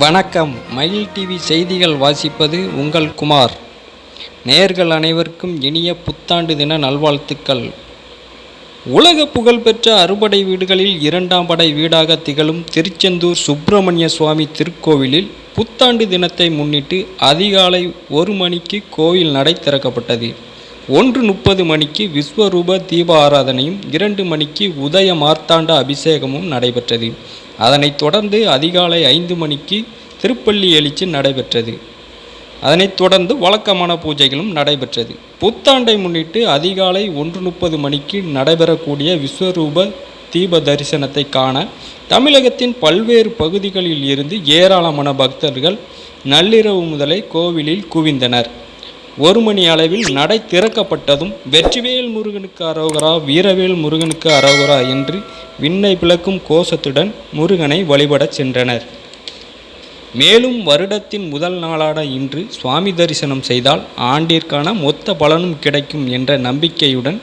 வணக்கம். மயில் டிவி செய்திகள் வாசிப்பது உங்கள் குமார். நேயர்கள் அனைவருக்கும் இனிய புத்தாண்டு தின நல்வாழ்த்துக்கள். உலக புகழ்பெற்ற அறுபடை வீடுகளில் இரண்டாம் படை வீடாக திகழும் திருச்செந்தூர் சுப்பிரமணிய சுவாமி திருக்கோவிலில் புத்தாண்டு தினத்தை முன்னிட்டு அதிகாலை 1 மணிக்கு கோவில் நடை திறக்கப்பட்டது. 1:30 மணிக்கு விஸ்வரூப தீப ஆராதனையும் 2 மணிக்கு உதய மார்த்தாண்ட அபிஷேகமும் நடைபெற்றது. அதனைத் தொடர்ந்து அதிகாலை 5 மணிக்கு திருப்பள்ளி எழுச்சி நடைபெற்றது. அதனைத் தொடர்ந்து வழக்கமான பூஜைகளும் நடைபெற்றது. புத்தாண்டை முன்னிட்டு அதிகாலை 1:30 மணிக்கு நடைபெறக்கூடிய விஸ்வரூப தீப தரிசனத்தை காண தமிழகத்தின் பல்வேறு பகுதிகளில் இருந்து ஏராளமான பக்தர்கள் நள்ளிரவு முதலே கோவிலில் குவிந்தனர். 1 மணி அளவில் நடை திறக்கப்பட்டதும் வெற்றிவேல் முருகனுக்கு அரோகரா, வீரவேல் முருகனுக்கு அரோகரா என்று விண்ணை பிளக்கும் கோஷத்துடன் முருகனை வழிபடச் சென்றனர். மேலும் வருடத்தின் முதல் நாளான இன்று சுவாமி தரிசனம் செய்தால் ஆண்டிற்கான மொத்த பலனும் கிடைக்கும் என்ற நம்பிக்கையுடன்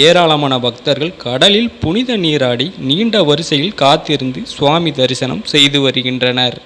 ஏராளமான பக்தர்கள் கடலில் புனித நீராடி நீண்ட வரிசையில் காத்திருந்து சுவாமி தரிசனம் செய்து வருகின்றனர்.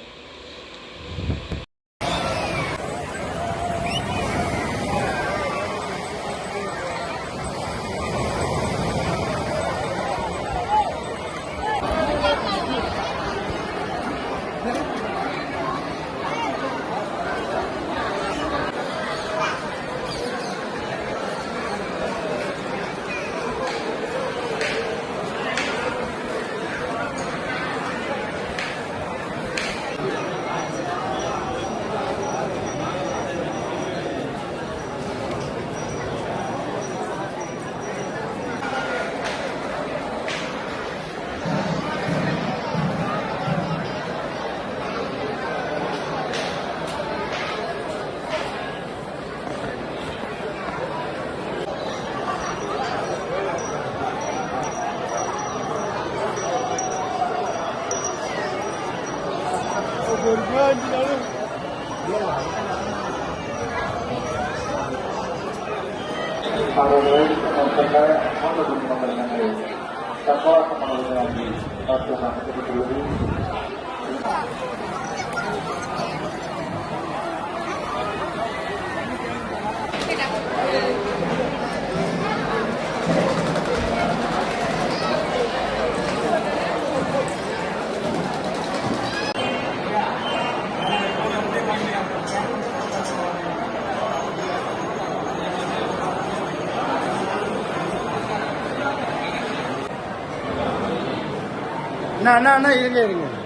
அண்ணா இருங்க